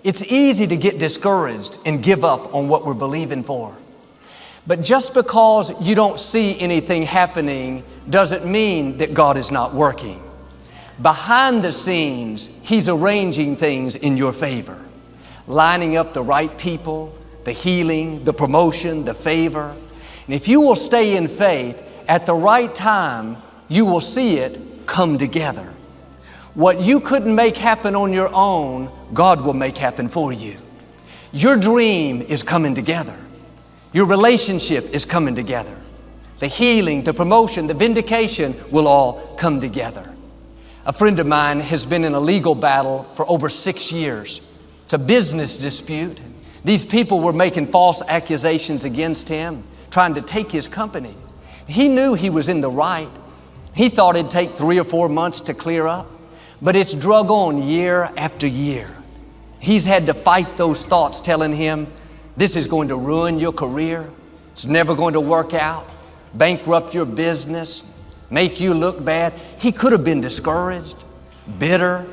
It's easy to get discouraged and give up on what we're believing for. But just because you don't see anything happening doesn't mean that God is not working. Behind the scenes, He's arranging things in your favor, lining up the right people, the healing, the promotion, the favor. And if you will stay in faith, at the right time, you will see it come together. What you couldn't make happen on your own, God will make happen for you. Your dream is coming together. Your relationship is coming together. The healing, the promotion, the vindication will all come together. A friend of mine has been in a legal battle for over 6 years. It's a business dispute. These people were making false accusations against him, trying to take his company. He knew he was in the right. He thought it'd take 3 or 4 months to clear up, but it's drug on year after year. He's had to fight those thoughts telling him, this is going to ruin your career. It's never going to work out, bankrupt your business, make you look bad. He could have been discouraged, bitter.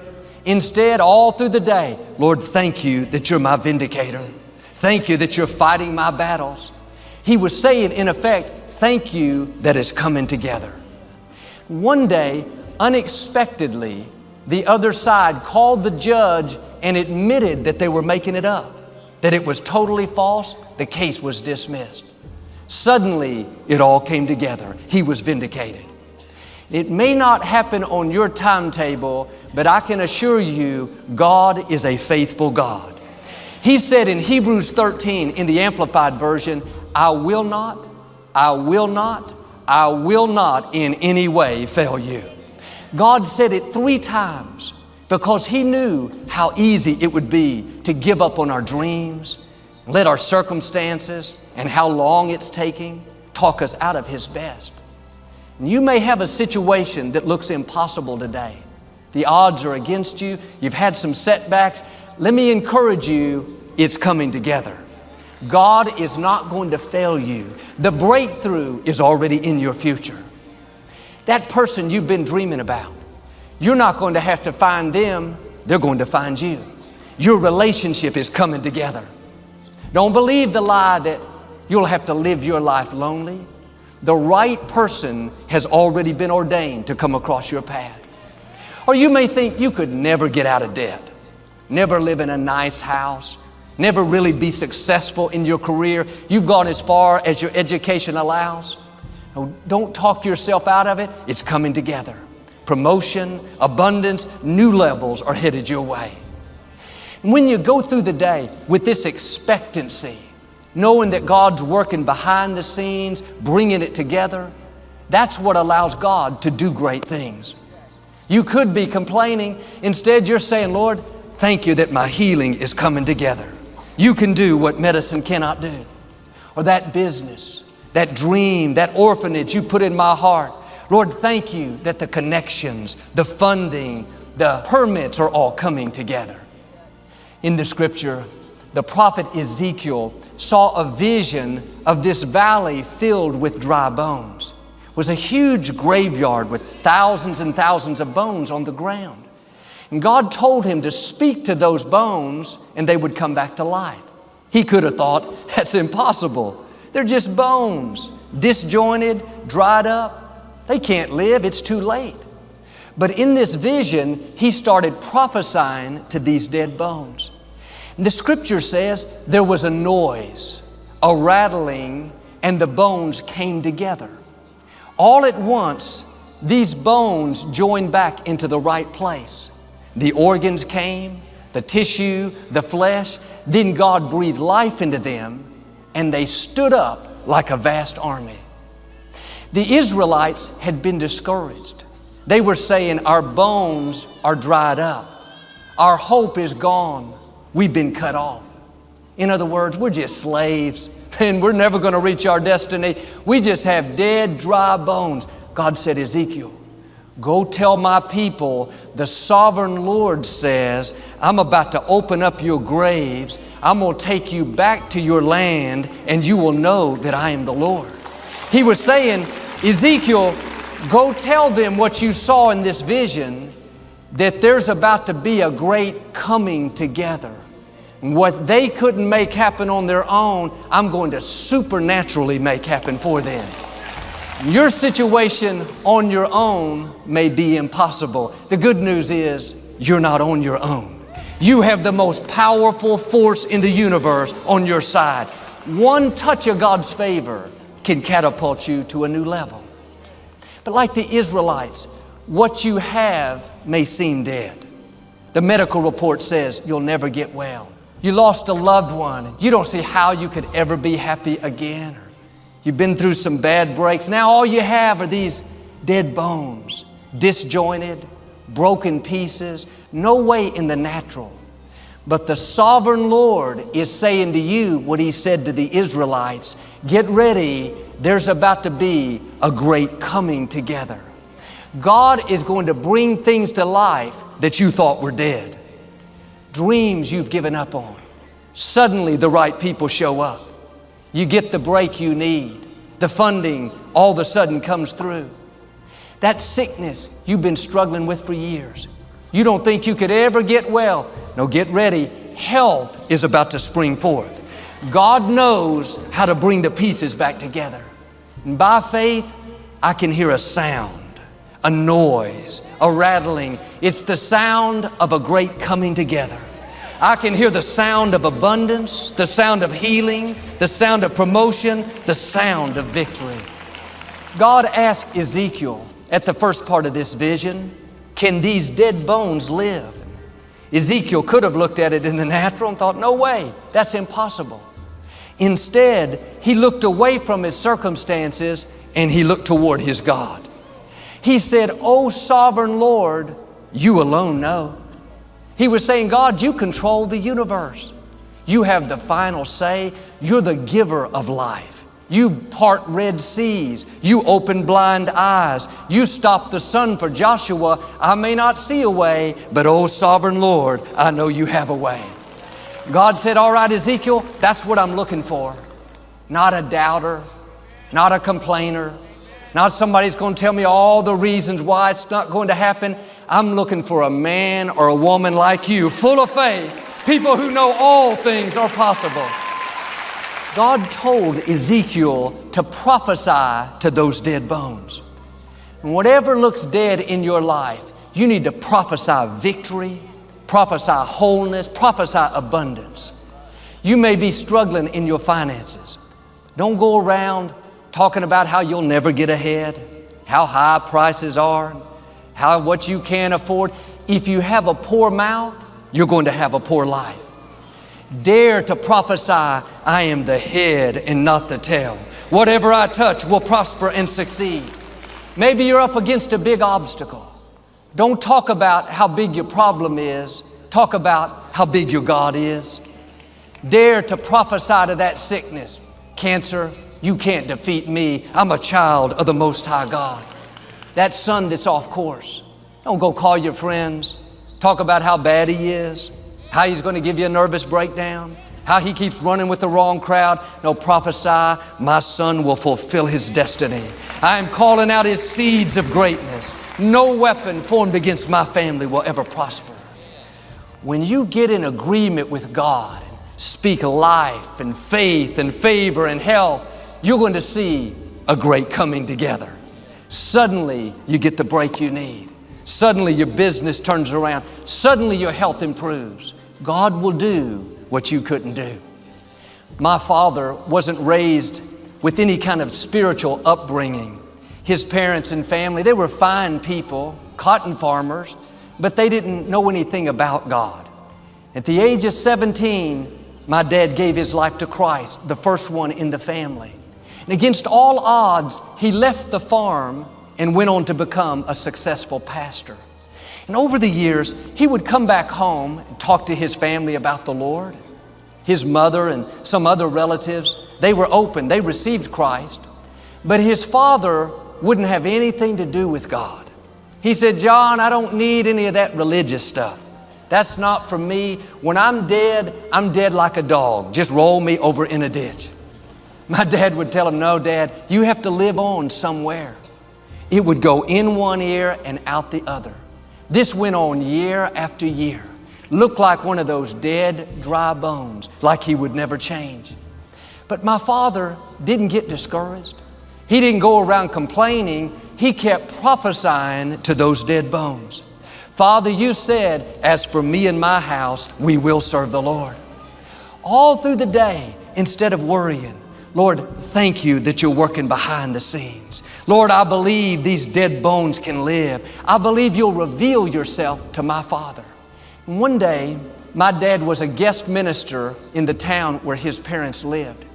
Instead, all through the day, Lord, thank you that you're my vindicator. Thank you that you're fighting my battles. He was saying, in effect, thank you that it's coming together. One day, unexpectedly, the other side called the judge and admitted that they were making it up, that it was totally false. The case was dismissed. Suddenly, it all came together. He was vindicated. It may not happen on your timetable, but I can assure you, God is a faithful God. He said in Hebrews 13 in the Amplified Version, I will not in any way fail you. God said it 3 times because He knew how easy it would be to give up on our dreams, let our circumstances and how long it's taking talk us out of His best. And you may have a situation that looks impossible today. The odds are against you. You've had some setbacks. Let me encourage you, it's coming together. God is not going to fail you. The breakthrough is already in your future. That person you've been dreaming about, you're not going to have to find them. They're going to find you. Your relationship is coming together. Don't believe the lie that you'll have to live your life lonely. The right person has already been ordained to come across your path. Or you may think you could never get out of debt, never live in a nice house, never really be successful in your career. You've gone as far as your education allows. No, don't talk yourself out of it. It's coming together. Promotion, abundance, new levels are headed your way. When you go through the day with this expectancy, knowing that God's working behind the scenes, bringing it together, that's what allows God to do great things. You could be complaining. Instead, you're saying, Lord, thank you that my healing is coming together. You can do what medicine cannot do. Or that business, that dream, that orphanage you put in my heart. Lord, thank you that the connections, the funding, the permits are all coming together. In the scripture, the prophet Ezekiel saw a vision of this valley filled with dry bones. It was a huge graveyard with thousands and thousands of bones on the ground. And God told him to speak to those bones and they would come back to life. He could have thought, that's impossible. They're just bones, disjointed, dried up. They can't live, it's too late. But in this vision, he started prophesying to these dead bones. And the scripture says there was a noise, a rattling, and the bones came together. All at once, these bones joined back into the right place. The organs came, the tissue, the flesh. Then God breathed life into them, and they stood up like a vast army. The Israelites had been discouraged. They were saying, our bones are dried up. Our hope is gone. We've been cut off. In other words, we're just slaves and we're never going to reach our destiny. We just have dead, dry bones. God said, Ezekiel, go tell my people, the sovereign Lord says, I'm about to open up your graves. I'm going to take you back to your land and you will know that I am the Lord. He was saying, Ezekiel, go tell them what you saw in this vision, that there's about to be a great coming together. What they couldn't make happen on their own, I'm going to supernaturally make happen for them. Your situation on your own may be impossible. The good news is you're not on your own. You have the most powerful force in the universe on your side. One touch of God's favor can catapult you to a new level. But like the Israelites, what you have may seem dead. The medical report says you'll never get well. You lost a loved one. You don't see how you could ever be happy again. You've been through some bad breaks. Now all you have are these dead bones, disjointed, broken pieces, no way in the natural. But the sovereign Lord is saying to you what He said to the Israelites, get ready, there's about to be a great coming together. God is going to bring things to life that you thought were dead. Dreams you've given up on. Suddenly the right people show up. You get the break you need. The funding all of a sudden comes through. That sickness you've been struggling with for years. You don't think you could ever get well. No, get ready. Health is about to spring forth. God knows how to bring the pieces back together. And by faith, I can hear a sound, a noise, a rattling. It's the sound of a great coming together. I can hear the sound of abundance, the sound of healing, the sound of promotion, the sound of victory. God asked Ezekiel at the first part of this vision, can these dead bones live? Ezekiel could have looked at it in the natural and thought, no way, that's impossible. Instead, he looked away from his circumstances and he looked toward his God. He said, "O sovereign Lord, you alone know." He was saying, God, you control the universe. You have the final say. You're the giver of life. You part red seas. You open blind eyes. You stop the sun for Joshua. I may not see a way, but oh, sovereign Lord, I know you have a way. God said, all right, Ezekiel, that's what I'm looking for. Not a doubter, not a complainer, not somebody who's going to tell me all the reasons why it's not going to happen. I'm looking for a man or a woman like you, full of faith, people who know all things are possible. God told Ezekiel to prophesy to those dead bones. And whatever looks dead in your life, you need to prophesy victory, prophesy wholeness, prophesy abundance. You may be struggling in your finances. Don't go around talking about how you'll never get ahead, how high prices are, what you can't afford. If you have a poor mouth, you're going to have a poor life. Dare to prophesy, I am the head and not the tail. Whatever I touch will prosper and succeed. Maybe you're up against a big obstacle. Don't talk about how big your problem is. Talk about how big your God is. Dare to prophesy to that sickness. Cancer, you can't defeat me. I'm a child of the Most High God. That son that's off course. Don't go call your friends. Talk about how bad he is, how he's going to give you a nervous breakdown, how he keeps running with the wrong crowd. No, prophesy, my son will fulfill his destiny. I am calling out his seeds of greatness. No weapon formed against my family will ever prosper. When you get in agreement with God, and speak life and faith and favor and health, you're going to see a great coming together. Suddenly, you get the break you need. Suddenly, your business turns around. Suddenly, your health improves. God will do what you couldn't do. My father wasn't raised with any kind of spiritual upbringing. His parents and family, they were fine people, cotton farmers, but they didn't know anything about God. At the age of 17, my dad gave his life to Christ, the first one in the family. And against all odds, he left the farm and went on to become a successful pastor. And over the years, he would come back home and talk to his family about the Lord. His mother and some other relatives, they were open, they received Christ. But his father wouldn't have anything to do with God. He said, John, I don't need any of that religious stuff. That's not for me. When I'm dead like a dog. Just roll me over in a ditch. My dad would tell him, no, Dad, you have to live on somewhere. It would go in one ear and out the other. This went on year after year. looked like one of those dead, dry bones, like he would never change. But my father didn't get discouraged. He didn't go around complaining. He kept prophesying to those dead bones. Father, you said, as for me and my house, we will serve the Lord. All through the day, instead of worrying, Lord, thank you that you're working behind the scenes. Lord, I believe these dead bones can live. I believe you'll reveal yourself to my father. And one day, my dad was a guest minister in the town where his parents lived.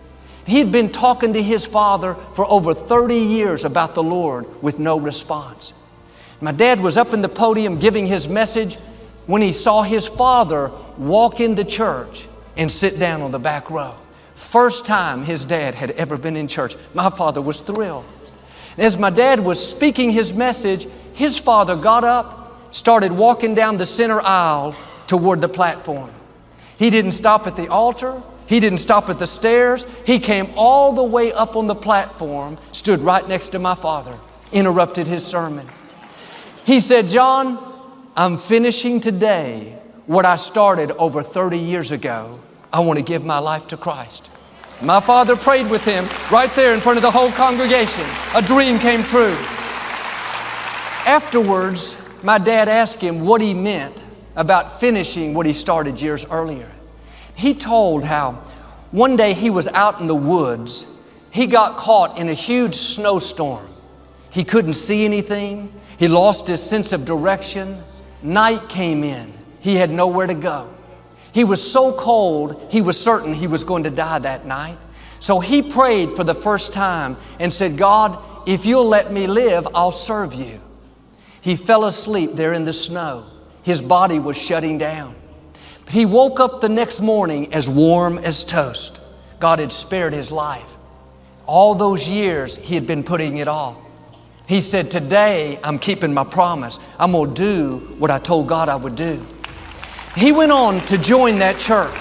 He'd been talking to his father for over 30 years about the Lord with no response. My dad was up in the podium giving his message when he saw his father walk into church and sit down on the back row. First time his dad had ever been in church. My father was thrilled. As my dad was speaking his message, his father got up, started walking down the center aisle toward the platform. He didn't stop at the altar. He didn't stop at the stairs. He came all the way up on the platform, stood right next to my father, interrupted his sermon. He said, John, I'm finishing today what I started over 30 years ago. I want to give my life to Christ. My father prayed with him right there in front of the whole congregation. A dream came true. Afterwards, my dad asked him what he meant about finishing what he started years earlier. He told how one day he was out in the woods. He got caught in a huge snowstorm. He couldn't see anything. He lost his sense of direction. Night came in. He had nowhere to go. He was so cold, he was certain he was going to die that night. So he prayed for the first time and said, God, if you'll let me live, I'll serve you. He fell asleep there in the snow. His body was shutting down. But he woke up the next morning as warm as toast. God had spared his life. All those years he had been putting it off. He said, today I'm keeping my promise. I'm going to do what I told God I would do. He went on to join that church.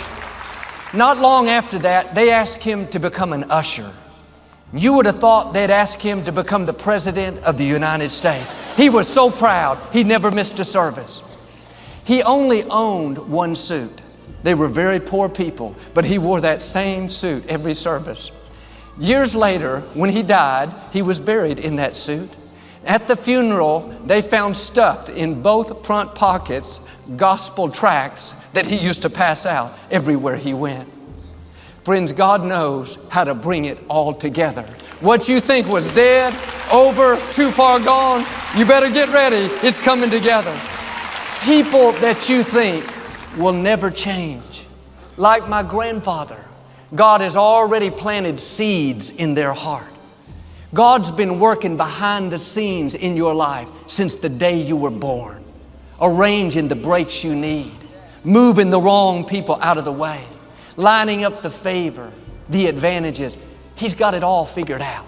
Not long after that, they asked him to become an usher. You would have thought they'd ask him to become the President of the United States. He was so proud, he never missed a service. He only owned one suit. They were very poor people, but he wore that same suit every service. Years later, when he died, he was buried in that suit. At the funeral, they found stuffed in both front pockets gospel tracts that he used to pass out everywhere he went. Friends, God knows how to bring it all together. What you think was dead, over, too far gone, you better get ready. It's coming together. People that you think will never change, like my grandfather, God has already planted seeds in their heart. God's been working behind the scenes in your life since the day you were born, arranging the breaks you need, moving the wrong people out of the way, lining up the favor, the advantages. He's got it all figured out.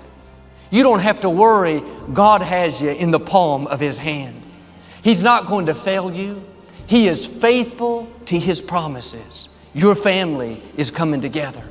You don't have to worry. God has you in the palm of His hand. He's not going to fail you. He is faithful to His promises. Your family is coming together.